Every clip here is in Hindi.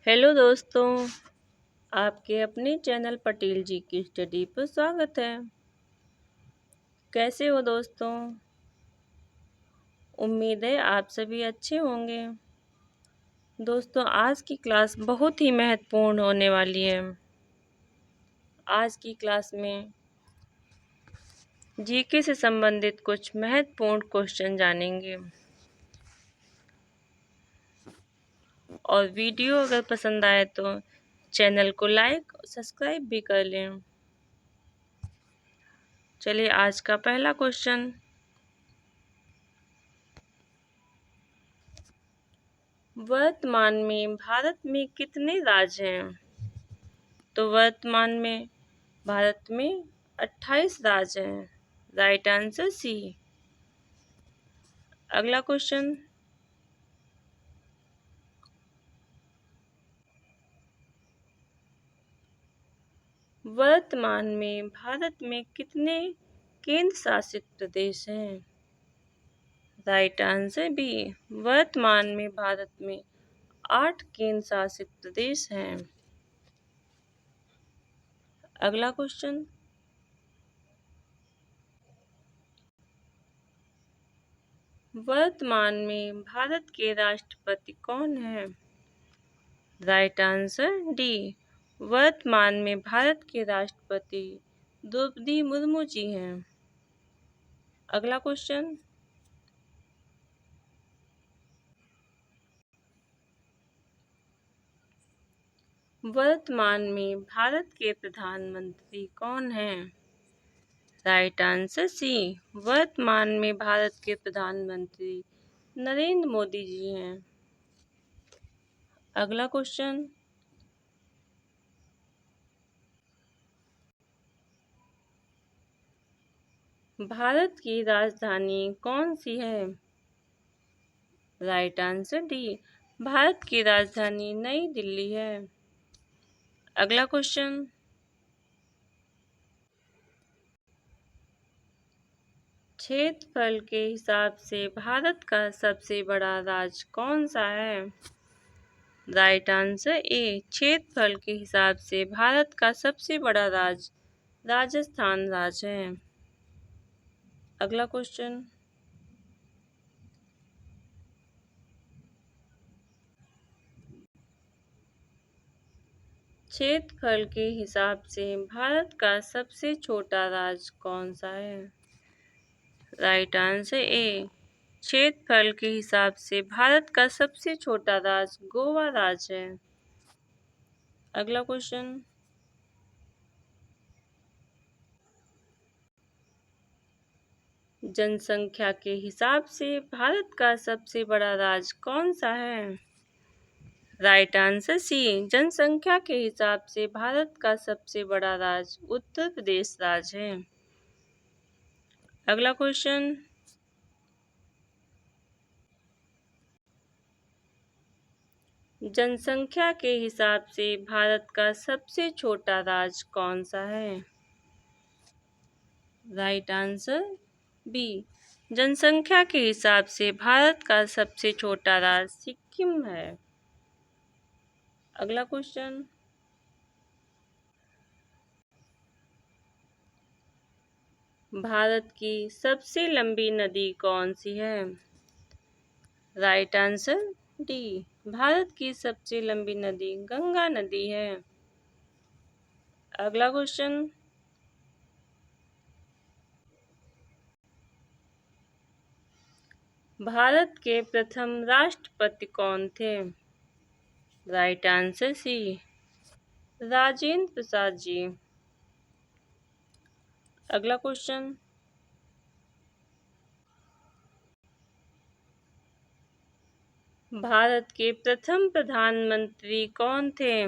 हेलो दोस्तों, आपके अपने चैनल पटेल जी की स्टडी पर स्वागत है। कैसे हो दोस्तों? उम्मीद है आप सभी अच्छे होंगे। दोस्तों, आज की क्लास बहुत ही महत्वपूर्ण होने वाली है। आज की क्लास में जीके से संबंधित कुछ महत्वपूर्ण क्वेश्चन जानेंगे और वीडियो अगर पसंद आए तो चैनल को लाइक और सब्सक्राइब भी कर लें। चलिए आज का पहला क्वेश्चन, वर्तमान में भारत में कितने राज्य हैं? तो वर्तमान में भारत में 28 राज्य हैं। Right answer C. अगला क्वेश्चन, वर्तमान में भारत में कितने केंद्र शासित प्रदेश हैं? Right answer B. वर्तमान में भारत में 8 केंद्र शासित प्रदेश हैं। अगला क्वेश्चन, वर्तमान में भारत के राष्ट्रपति कौन है? Right answer D. वर्तमान में भारत के राष्ट्रपति द्रौपदी मुर्मू जी हैं। अगला क्वेश्चन, वर्तमान में भारत के प्रधानमंत्री कौन हैं? Right answer C. वर्तमान में भारत के प्रधानमंत्री नरेंद्र मोदी जी हैं। अगला क्वेश्चन, भारत की राजधानी कौन सी है? Right answer D. भारत की राजधानी नई दिल्ली है। अगला क्वेश्चन, क्षेत्रफल के हिसाब से भारत का सबसे बड़ा राज्य कौन सा है? Right answer A. क्षेत्रफल के हिसाब से भारत का सबसे बड़ा राज्य राजस्थान राज्य है। अगला क्वेश्चन, क्षेत्रफल के हिसाब से भारत का सबसे छोटा राज्य कौन सा है? Right answer A. क्षेत्रफल के हिसाब से भारत का सबसे छोटा राज्य गोवा राज्य है। अगला क्वेश्चन, जनसंख्या के हिसाब से भारत का सबसे बड़ा राज्य कौन सा है? Right answer C. जनसंख्या के हिसाब से भारत का सबसे बड़ा राज्य उत्तर प्रदेश राज्य है। अगला क्वेश्चन, जनसंख्या के हिसाब से भारत का सबसे छोटा राज्य कौन सा है? Right answer B. जनसंख्या के हिसाब से भारत का सबसे छोटा राज्य सिक्किम है। अगला क्वेश्चन, भारत की सबसे लंबी नदी कौन सी है? Right answer D. भारत की सबसे लंबी नदी गंगा नदी है। अगला क्वेश्चन, भारत के प्रथम राष्ट्रपति कौन थे? Right answer C. Rajendra Prasad ji. अगला क्वेश्चन, भारत के प्रथम प्रधानमंत्री कौन थे?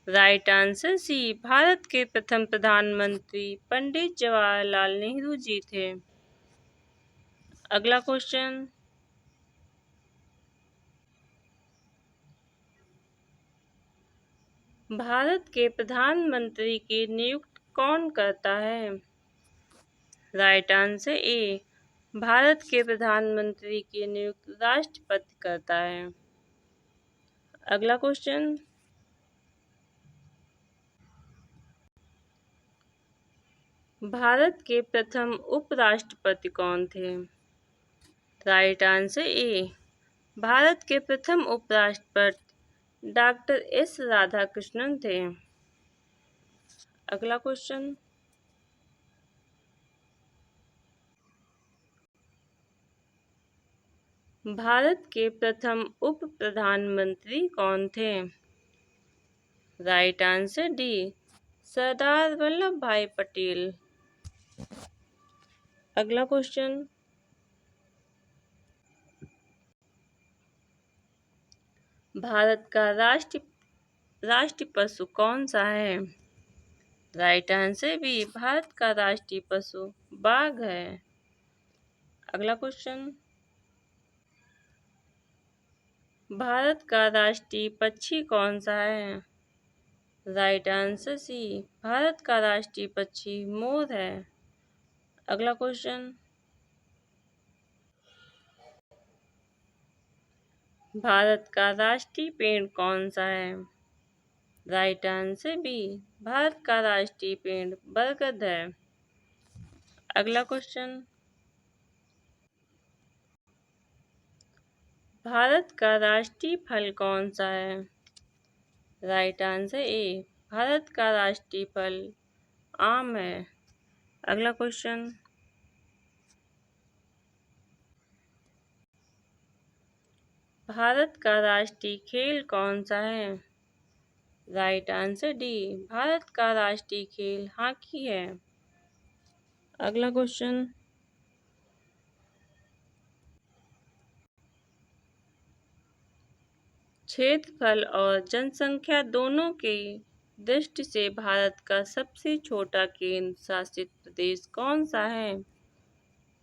राइट आंसर सी। भारत के प्रथम प्रधानमंत्री पंडित जवाहरलाल नेहरू जी थे। अगला क्वेश्चन, भारत के प्रधानमंत्री की नियुक्ति कौन करता है? Right answer A. भारत के प्रधानमंत्री की नियुक्ति राष्ट्रपति करता है। अगला क्वेश्चन, भारत के प्रथम उपराष्ट्रपति कौन थे? राइट आंसर ए, भारत के प्रथम उपराष्ट्रपति डॉक्टर एस राधाकृष्णन थे। अगला क्वेश्चन, भारत के प्रथम उप प्रधानमंत्री कौन थे? Right answer D, Sardar Vallabh भाई पटेल। अगला क्वेश्चन, भारत का राष्ट्रीय पशु कौन सा है? राइट आंसर बी, भारत का राष्ट्रीय पशु बाघ है। अगला क्वेश्चन, भारत का राष्ट्रीय पक्षी कौन सा है? राइट आंसर सी, भारत का राष्ट्रीय पक्षी मोर है। अगला क्वेश्चन, भारत का राष्ट्रीय पेड़ कौन सा है? राइट आंसर बी, भारत का राष्ट्रीय पेड़ बरगद है। अगला क्वेश्चन, भारत का राष्ट्रीय फल कौन सा है? राइट आंसर ए, भारत का राष्ट्रीय फल आम है। अगला क्वेश्चन, भारत का राष्ट्रीय खेल कौन सा है? राइट आंसर डी, भारत का राष्ट्रीय खेल हॉकी है। अगला क्वेश्चन, क्षेत्रफल और जनसंख्या दोनों की दृष्टि से भारत का सबसे छोटा केंद्र शासित प्रदेश कौन सा है?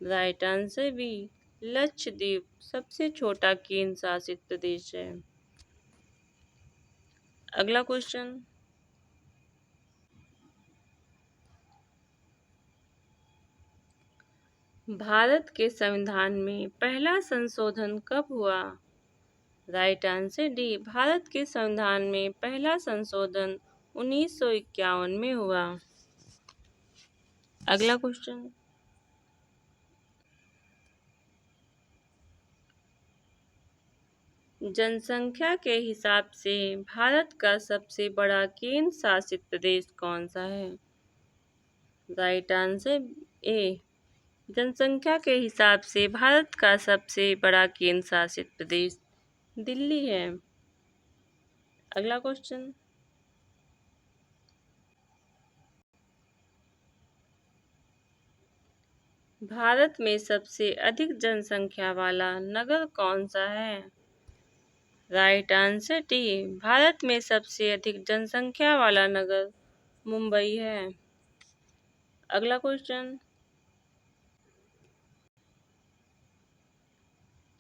राइट आंसर बी, लक्षद्वीप सबसे छोटा केंद्र शासित प्रदेश है। अगला क्वेश्चन, भारत के संविधान में पहला संशोधन कब हुआ? राइट आंसर डी, भारत के संविधान में पहला संशोधन 1951 में हुआ। अगला क्वेश्चन, जनसंख्या के हिसाब से भारत का सबसे बड़ा केंद्र शासित प्रदेश कौन सा है? राइट आंसर ए, जनसंख्या के हिसाब से भारत का सबसे बड़ा केंद्र शासित प्रदेश दिल्ली है। अगला क्वेश्चन, भारत में सबसे अधिक जनसंख्या वाला नगर कौन सा है? राइट आंसर डी, भारत में सबसे अधिक जनसंख्या वाला नगर मुंबई है। अगला क्वेश्चन,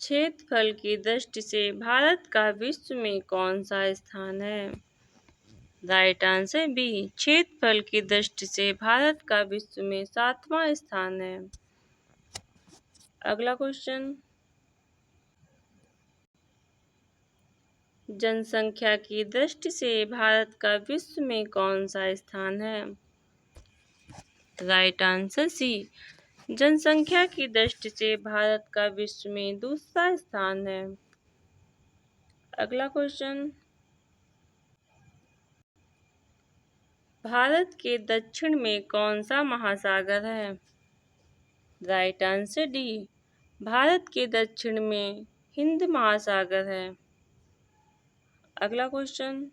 क्षेत्रफल की दृष्टि से भारत का विश्व में कौन सा स्थान है? राइट आंसर बी, क्षेत्रफल की दृष्टि से भारत का विश्व में 7वां स्थान है। अगला क्वेश्चन, जनसंख्या की दृष्टि से भारत का विश्व में कौन सा स्थान है? राइट आंसर सी, जनसंख्या की दृष्टि से भारत का विश्व में दूसरा स्थान है। अगला क्वेश्चन, भारत के दक्षिण में कौन सा महासागर है? राइट आंसर डी, भारत के दक्षिण में हिंद महासागर है। अगला क्वेश्चन,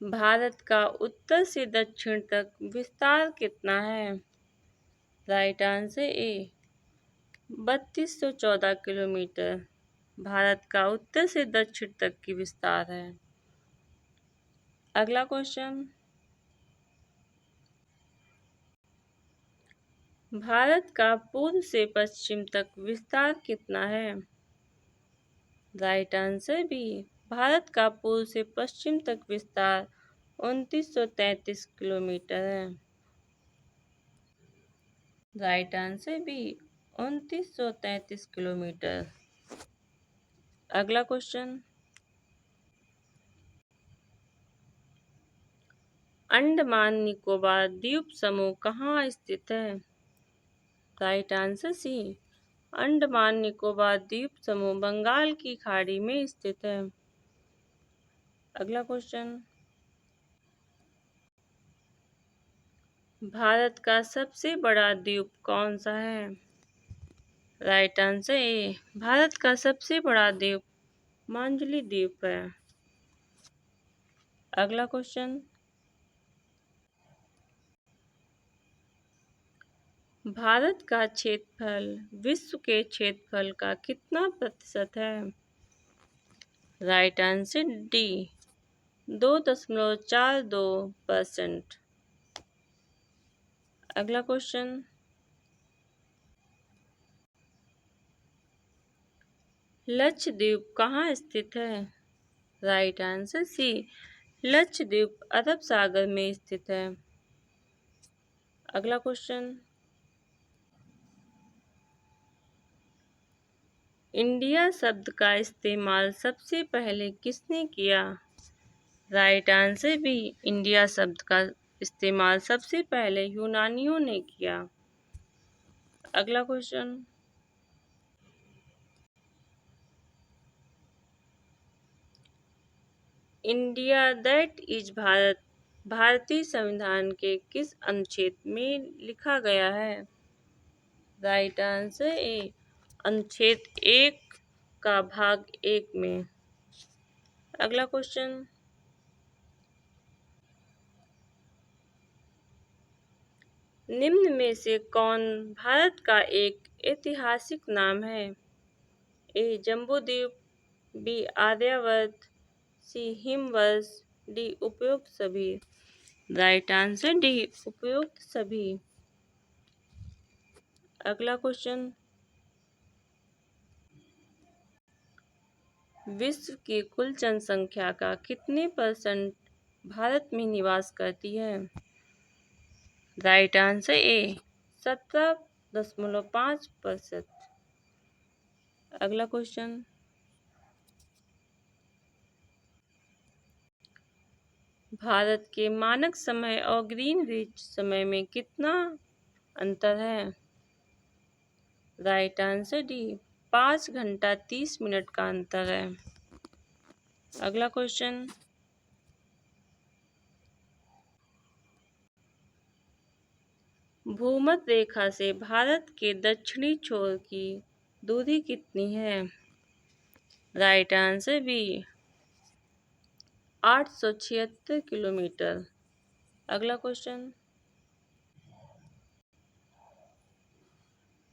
भारत का उत्तर से दक्षिण तक विस्तार कितना है? Right answer A, 3214 kilometre Bharat का उत्तर से दक्षिण तक की विस्तार है। अगला क्वेश्चन, भारत का पूर्व से पश्चिम तक विस्तार कितना है? राइट आंसर बी, भारत का पूर्व से पश्चिम तक विस्तार 2933 किलोमीटर है। Right answer B, 2933 kilometre. अगला क्वेश्चन, अंडमान निकोबार द्वीप समूह कहाँ स्थित है? Right answer C, Andaman Nicobar द्वीप समूह बंगाल की खाड़ी में स्थित है। अगला क्वेश्चन, भारत का सबसे बड़ा द्वीप कौन सा है? राइट आंसर ए, भारत का सबसे बड़ा द्वीप मांजुली द्वीप है। अगला क्वेश्चन, भारत का क्षेत्रफल विश्व के क्षेत्रफल का कितना प्रतिशत है? Right answer D, 2.42%। अगला क्वेश्चन, लक्षद्वीप कहाँ स्थित है? राइट आंसर सी, लक्षद्वीप अरब सागर में स्थित है। अगला क्वेश्चन, इंडिया शब्द का इस्तेमाल सबसे पहले किसने किया? राइट आंसर बी, इंडिया शब्द का इस्तेमाल सबसे पहले यूनानियों ने किया। अगला question, India that is Bharat भारतीय संविधान के किस अनुच्छेद में लिखा गया है? राइट आंसर ए, अनुच्छेद 1 का भाग 1 में। अगला क्वेश्चन, निम्न में से कौन भारत का एक ऐतिहासिक नाम है? ए जम्बूद्वीप, बी आर्यावर्त, सी हिमवश, डी उपयुक्त सभी। राइट आंसर डी, उपयुक्त सभी। अगला क्वेश्चन, विश्व की कुल जनसंख्या का कितने परसेंट भारत में निवास करती है? Right answer A, 17.5%। अगला क्वेश्चन, भारत के मानक समय और ग्रीनविच समय में कितना अंतर है? राइट आंसर डी, 5 घंटा 30 मिनट का अंतर है। अगला क्वेश्चन, भूमध्य रेखा से भारत के दक्षिणी छोर की दूरी कितनी है? Right answer B, 876 kilometre. अगला क्वेश्चन,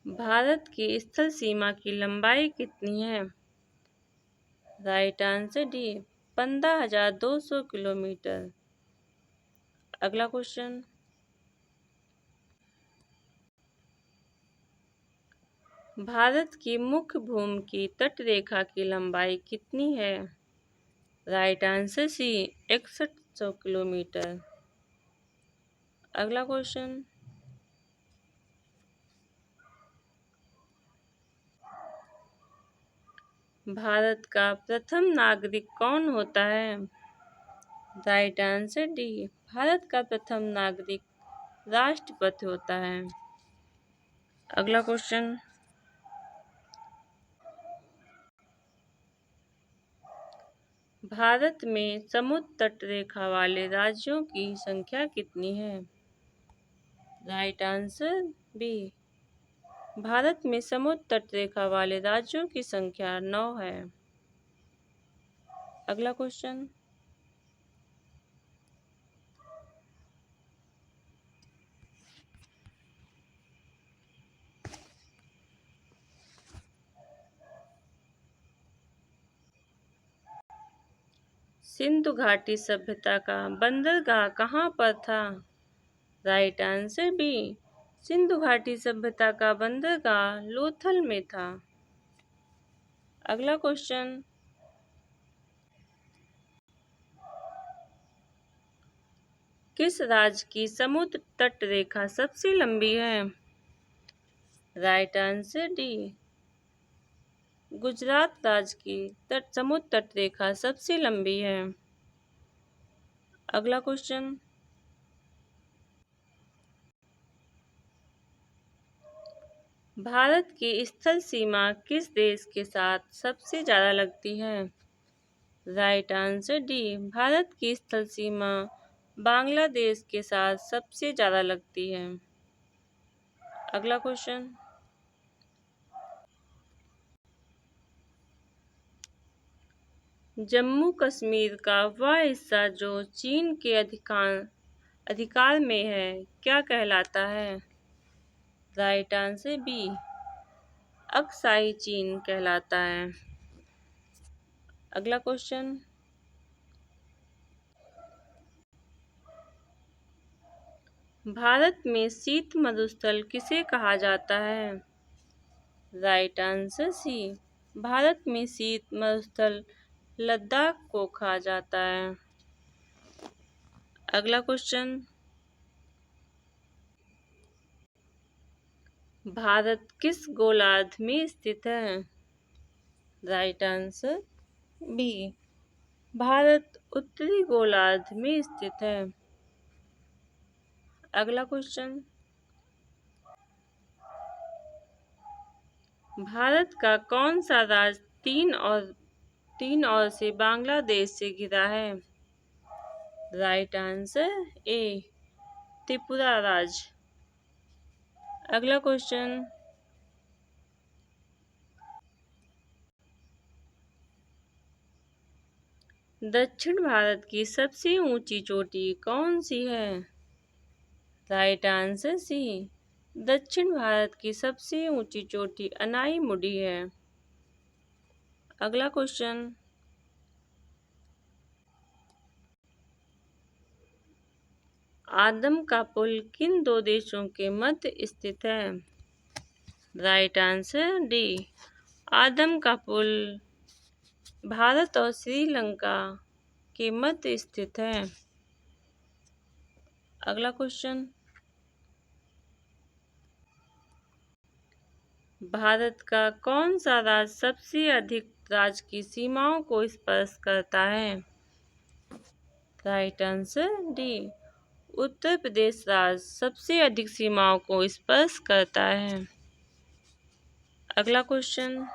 भारत की स्थल सीमा की लंबाई कितनी है? Right answer D, 15,200 kilometre. अगला क्वेश्चन, भारत की मुख्य भूमि की तटरेखा की लंबाई कितनी है? Right answer C, 6100 kilometre. अगला क्वेश्चन, भारत का प्रथम नागरिक कौन होता है? राइट आंसर डी, भारत का प्रथम नागरिक राष्ट्रपति होता है। अगला क्वेश्चन, भारत में समुद्र तट रेखा वाले राज्यों की संख्या कितनी है? राइट आंसर बी, भारत में समुद्र तट रेखा वाले राज्यों की संख्या 9 है। अगला क्वेश्चन, सिंधु घाटी सभ्यता का बंदरगाह कहाँ पर था? राइट आंसर बी, सिंधु घाटी सभ्यता का बंदरगाह लोथल में था। अगला क्वेश्चन, किस राज्य की समुद्र तट रेखा सबसे लंबी है? Right answer D. गुजरात राज्य की समुद्र तट रेखा सबसे लंबी है। अगला क्वेश्चन, भारत की स्थल सीमा किस देश के साथ सबसे ज्यादा लगती है? Right answer D. भारत की स्थल सीमा बांग्लादेश के साथ सबसे ज्यादा लगती है। अगला क्वेश्चन, जम्मू कश्मीर का वह हिस्सा जो चीन के अधिकार में है क्या कहलाता है? Right answer B. अक्साई चीन कहलाता है। अगला क्वेश्चन, भारत में शीत मरुस्थल किसे कहा जाता है? राइट आंसर सी। भारत में शीत मरुस्थल लद्दाख को कहा जाता है। अगला क्वेश्चन, भारत किस गोलार्ध में स्थित है? Right answer B. भारत उत्तरी गोलार्ध में स्थित है। अगला क्वेश्चन, भारत का कौन सा राज्य तीन ओर से बांग्लादेश से घिरा है? Right answer A. त्रिपुरा राज्य। अगला क्वेश्चन, दक्षिण भारत की सबसे ऊंची चोटी कौन सी है? Right answer C. दक्षिण भारत की सबसे ऊंची चोटी अनाईमुडी है। अगला क्वेश्चन, आदम का पुल किन दो देशों के मध्य स्थित है? Right answer D. आदम का पुल भारत और श्रीलंका के मध्य स्थित है। अगला क्वेश्चन, भारत का कौन सा राज्य सबसे अधिक राज्य की सीमाओं को स्पर्श करता है? Right answer D. Uttar Pradesh राज्य सबसे अधिक सीमाओं को स्पर्श करता है। अगला क्वेश्चन,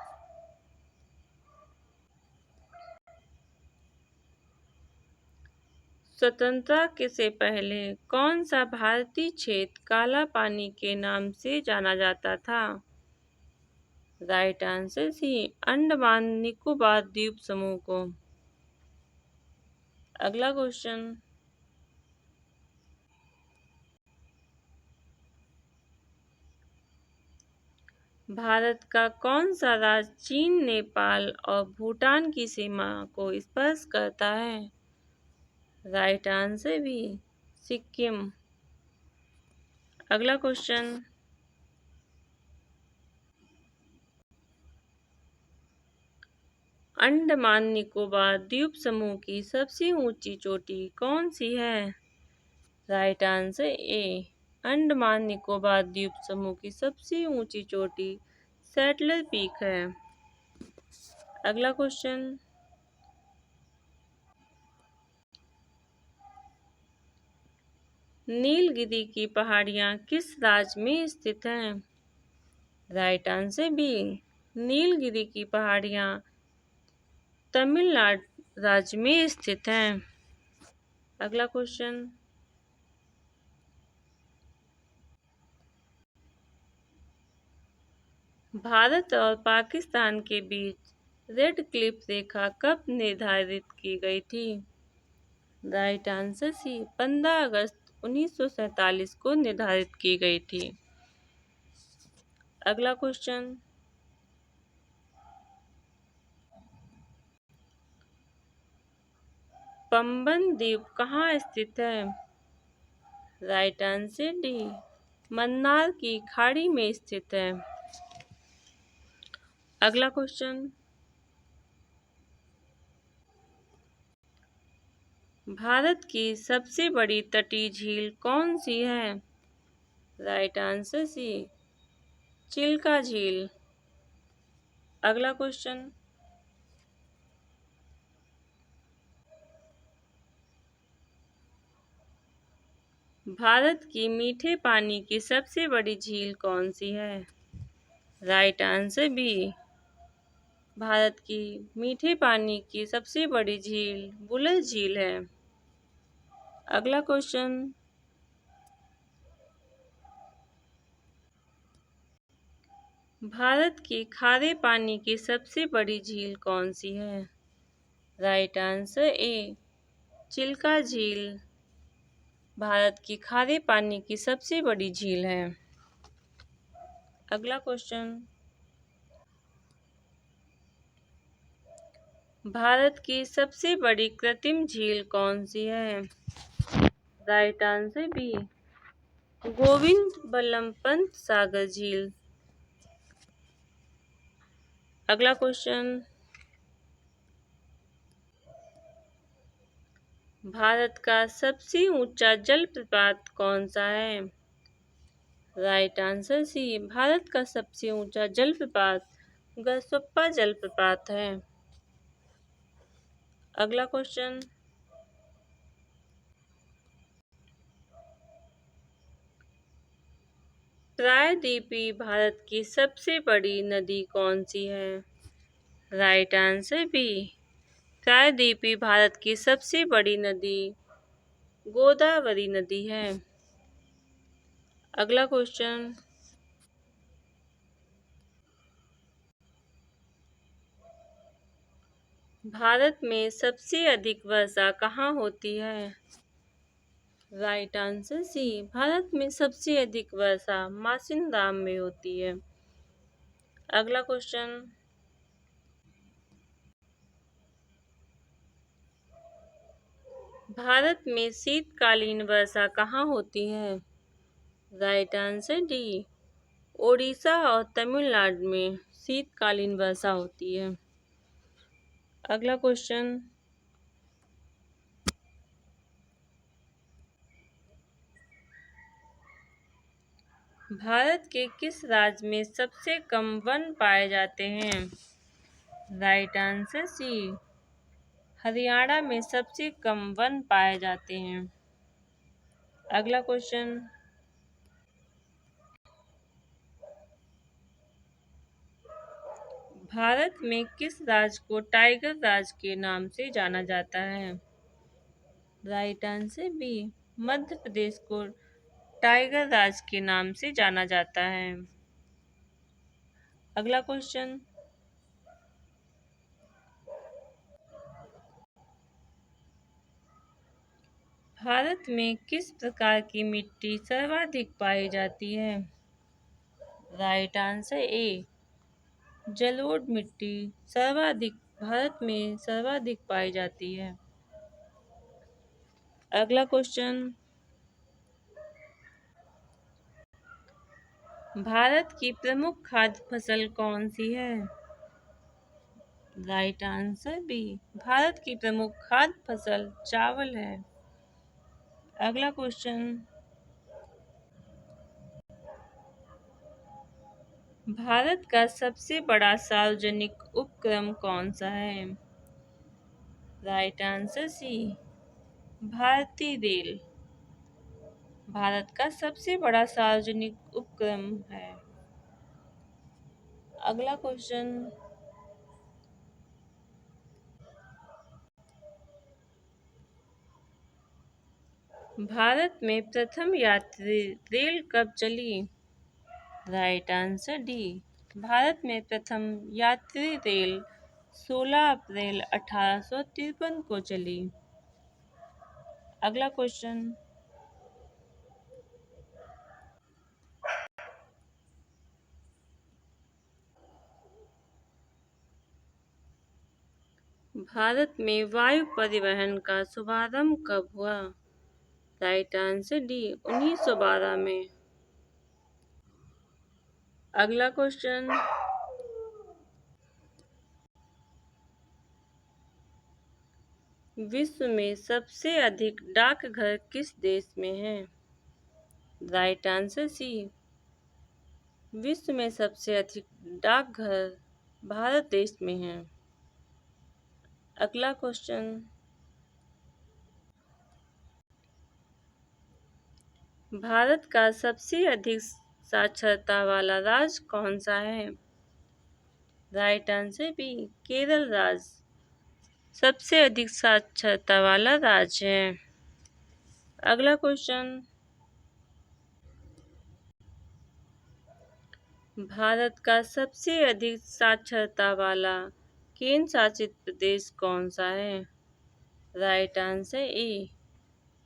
स्वतंत्रता से पहले कौन सा भारतीय क्षेत्र काला पानी के नाम से जाना जाता था? Right answer C. Andaman Nicobar द्वीप समूह को। अगला क्वेश्चन, भारत का कौन सा राज्य चीन, नेपाल और भूटान की सीमा को स्पर्श करता है? राइट आंसर भी सिक्किम। अगला क्वेश्चन, अंडमान निकोबार द्वीप समूह की सबसे ऊंची चोटी कौन सी है? Right answer A. Andaman Nicobar द्वीप समूह की सबसे ऊंची चोटी सैटलर पीक है। अगला क्वेश्चन, नीलगिरी की पहाड़ियाँ किस राज्य में स्थित हैं? Right answer B. नीलगिरी की पहाड़ियाँ तमिलनाडु राज्य में स्थित हैं। अगला क्वेश्चन, भारत और पाकिस्तान के बीच रेड क्लिफ रेखा कब निर्धारित की गई थी? राइट आंसर सी। 15 अगस्त 1947 को निर्धारित की गई थी। अगला क्वेश्चन, पंबन द्वीप कहाँ स्थित है? Right answer D. मन्नार की खाड़ी में स्थित है। अगला क्वेश्चन, भारत की सबसे बड़ी तटीय झील कौन सी है? राइट आंसर सी। चिल्का झील। अगला क्वेश्चन, भारत की मीठे पानी की सबसे बड़ी झील कौन सी है? Right answer B. भारत की मीठे पानी की सबसे बड़ी झील बुलर झील है। अगला क्वेश्चन, भारत की खारे पानी की सबसे बड़ी झील कौन सी है? राइट आंसर ए, चिल्का झील भारत की खारे पानी की सबसे बड़ी झील है। अगला क्वेश्चन, भारत की सबसे बड़ी कृत्रिम झील कौन सी है? Right answer B, Govind Ballabh Pant Sagar झील। अगला क्वेश्चन, भारत का सबसे ऊंचा जलप्रपात कौन सा है? राइट आंसर सी, भारत का सबसे ऊंचा जलप्रपात गरसप्पा जलप्रपात है। अगला क्वेश्चन, प्रायद्वीपीय भारत की सबसे बड़ी नदी कौन सी है? राइट आंसर बी, प्रायद्वीपीय भारत की सबसे बड़ी नदी गोदावरी नदी है। अगला क्वेश्चन, भारत में सबसे अधिक वर्षा कहाँ होती है? राइट आंसर सी, भारत में सबसे अधिक वर्षा मासिनराम में होती है। अगला क्वेश्चन, भारत में शीतकालीन वर्षा कहाँ होती है? राइट आंसर डी, ओडिशा और तमिलनाडु में शीतकालीन वर्षा होती है। अगला क्वेश्चन, भारत के किस राज्य में सबसे कम वन पाए जाते हैं? राइट आंसर सी, हरियाणा में सबसे कम वन पाए जाते हैं। अगला क्वेश्चन, भारत में किस राज्य को टाइगर राज्य के नाम से जाना जाता है? Right answer B, Madhya Pradesh को टाइगर राज्य के नाम से जाना जाता है। अगला क्वेश्चन, भारत में किस प्रकार की मिट्टी सर्वाधिक पाई जाती है? राइट आंसर ए, जलोढ़ मिट्टी सर्वाधिक भारत में सर्वाधिक पाई जाती है। अगला क्वेश्चन, भारत की प्रमुख खाद्य फसल कौन सी है? राइट आंसर बी, भारत की प्रमुख खाद्य फसल चावल है। अगला क्वेश्चन, भारत का सबसे बड़ा सार्वजनिक उपक्रम कौन सा है? राइट आंसर सी, भारतीय रेल भारत का सबसे बड़ा सार्वजनिक उपक्रम है। अगला क्वेश्चन, भारत में प्रथम यात्री रेल कब चली? राइट आंसर डी, भारत में प्रथम यात्री रेल 16 अप्रैल 1853 को चली। अगला क्वेश्चन, भारत में वायु परिवहन का शुभारंभ कब हुआ? राइट आंसर डी, 1912 में। अगला क्वेश्चन, विश्व में सबसे अधिक डाकघर किस देश में है? राइट आंसर सी, विश्व में सबसे अधिक डाकघर भारत देश में है। अगला क्वेश्चन, भारत का सबसे अधिक साक्षरता वाला राज्य कौन सा है? राइट आंसर बी, केरल राज्य सबसे अधिक साक्षरता वाला राज्य है। अगला क्वेश्चन, भारत का सबसे अधिक साक्षरता वाला केंद्र शासित प्रदेश कौन सा है? Right answer A,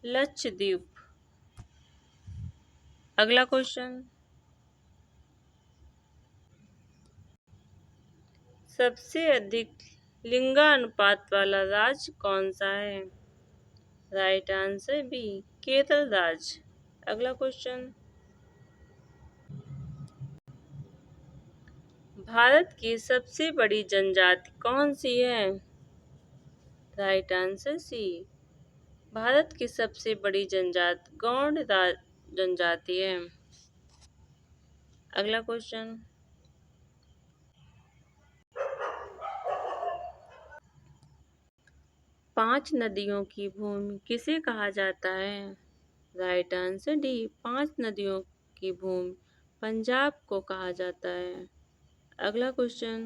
Lakshadweep. अगला क्वेश्चन, सबसे अधिक लिंगानुपात वाला राज्य कौन सा है? राइट आंसर बी, केरल राज्य। अगला क्वेश्चन, भारत की सबसे बड़ी जनजाति कौन सी है? राइट आंसर सी, भारत की सबसे बड़ी जनजाति गौंड जनजाति है। अगला क्वेश्चन, पांच नदियों की भूमि किसे कहा जाता है? राइट आंसर डी, पांच नदियों की भूमि पंजाब को कहा जाता है। अगला क्वेश्चन,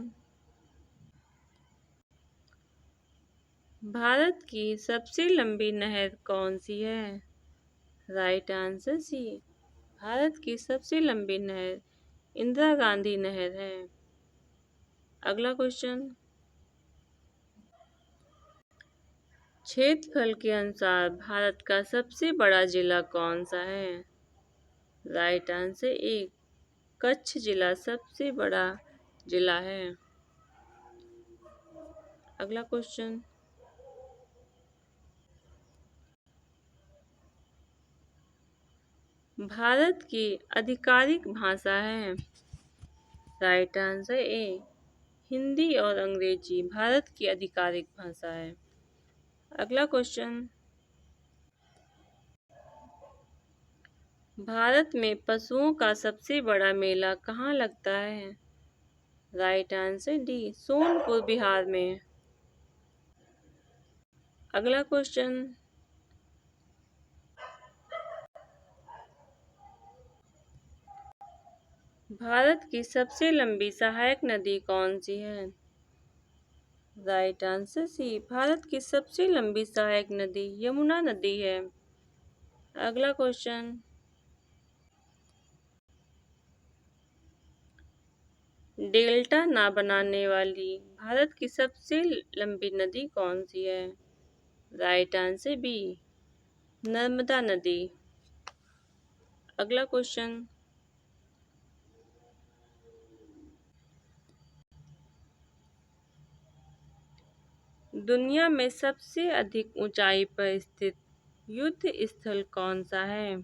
भारत की सबसे लंबी नहर कौन सी है? राइट आंसर सी, भारत की सबसे लंबी नहर इंदिरा गांधी नहर है। अगला क्वेश्चन, क्षेत्रफल के अनुसार भारत का सबसे बड़ा जिला कौन सा है? राइट आंसर ए, कच्छ जिला सबसे बड़ा जिला है। अगला क्वेश्चन, भारत की आधिकारिक भाषा है? राइट आंसर ए, हिंदी और अंग्रेजी भारत की आधिकारिक भाषा है। अगला क्वेश्चन, भारत में पशुओं का सबसे बड़ा मेला कहाँ लगता है? Right answer D, Sonpur Bihar में। अगला क्वेश्चन, भारत की सबसे लंबी सहायक नदी कौन सी है? राइट आंसर सी, भारत की सबसे लंबी सहायक नदी यमुना नदी है। अगला क्वेश्चन, डेल्टा ना बनाने वाली भारत की सबसे लंबी नदी कौन सी है? राइट आंसर बी, नर्मदा नदी। अगला क्वेश्चन, दुनिया में सबसे अधिक ऊंचाई पर स्थित युद्ध स्थल कौन सा है?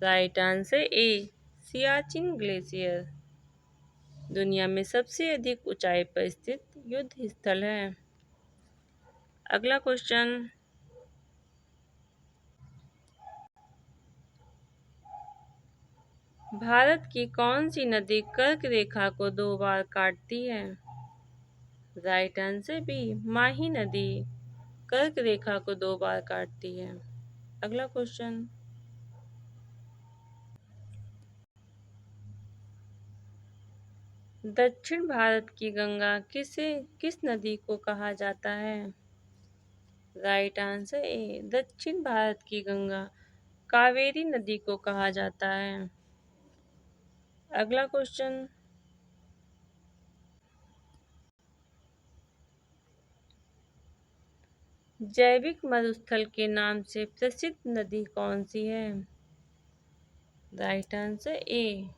Right answer A, Siachen glacier दुनिया में सबसे अधिक ऊंचाई पर स्थित युद्ध स्थल है। अगला क्वेश्चन, भारत की कौन सी नदी कर्क रेखा को 2 बार काटती है? राइट आंसर बी, माही नदी कर्क रेखा को 2 बार काटती है। अगला क्वेश्चन, दक्षिण भारत की गंगा किस नदी को कहा जाता है? राइट आंसर ए, दक्षिण भारत की गंगा कावेरी नदी को कहा जाता है। अगला क्वेश्चन, जैविक मरुस्थल के नाम से प्रसिद्ध नदी कौन सी है? राइट आंसर ए,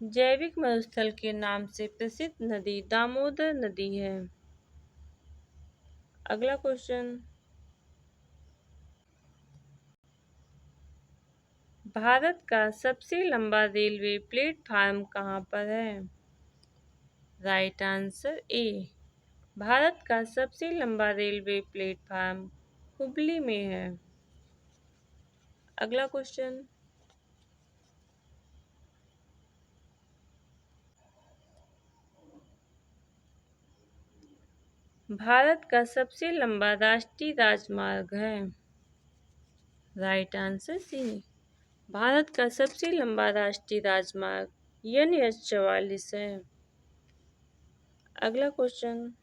जैविक मरुस्थल के नाम से प्रसिद्ध नदी दामोदर नदी है। अगला क्वेश्चन, भारत का सबसे लंबा रेलवे प्लेटफार्म कहाँ पर है? राइट आंसर ए, भारत का सबसे लंबा रेलवे प्लेटफार्म हुबली में है। अगला क्वेश्चन, भारत का सबसे लंबा राष्ट्रीय राजमार्ग है? राइट आंसर सी। भारत का सबसे लंबा राष्ट्रीय राजमार्ग NH 44 है। अगला क्वेश्चन,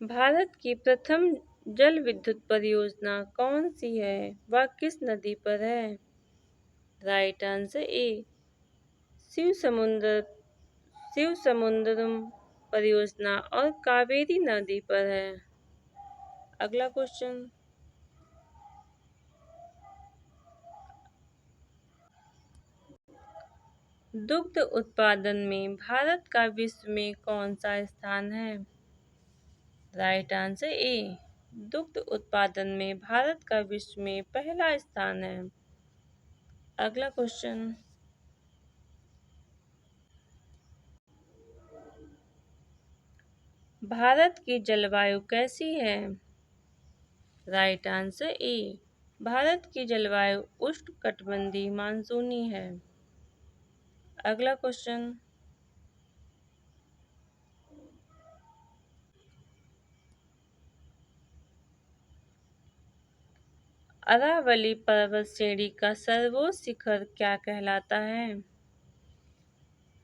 भारत की प्रथम जल विद्युत परियोजना कौन सी है? वह किस नदी पर है? राइट आंसर ए, शिव समुद्रम परियोजना और कावेरी नदी पर है। अगला क्वेश्चन, दुग्ध उत्पादन में भारत का विश्व में कौन सा स्थान है? राइट आंसर ए, दुग्ध उत्पादन में भारत का विश्व में पहला स्थान है। अगला क्वेश्चन, भारत की जलवायु कैसी है? राइट आंसर ए, भारत की जलवायु उष्णकटिबंधीय मानसूनी है। अगला क्वेश्चन, अरावली पर्वत श्रेणी का सर्वोच्च शिखर क्या कहलाता है?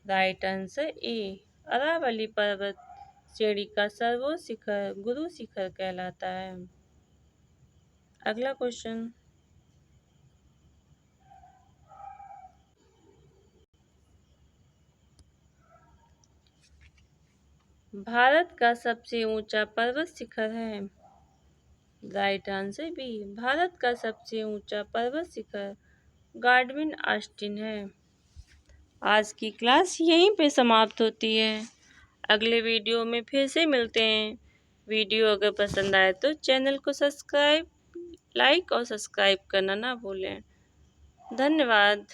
राइट आंसर ए, अरावली पर्वत श्रेणी का सर्वोच्च शिखर गुरु शिखर कहलाता है। अगला क्वेश्चन, भारत का सबसे ऊंचा पर्वत शिखर है? राइट आंसर बी, भारत का सबसे ऊंचा पर्वत शिखर गार्डविन ऑस्टिन है। आज की क्लास यहीं पे समाप्त होती है। अगले वीडियो में फिर से मिलते हैं। वीडियो अगर पसंद आए तो चैनल को सब्सक्राइब, लाइक और सब्सक्राइब करना ना भूलें। धन्यवाद।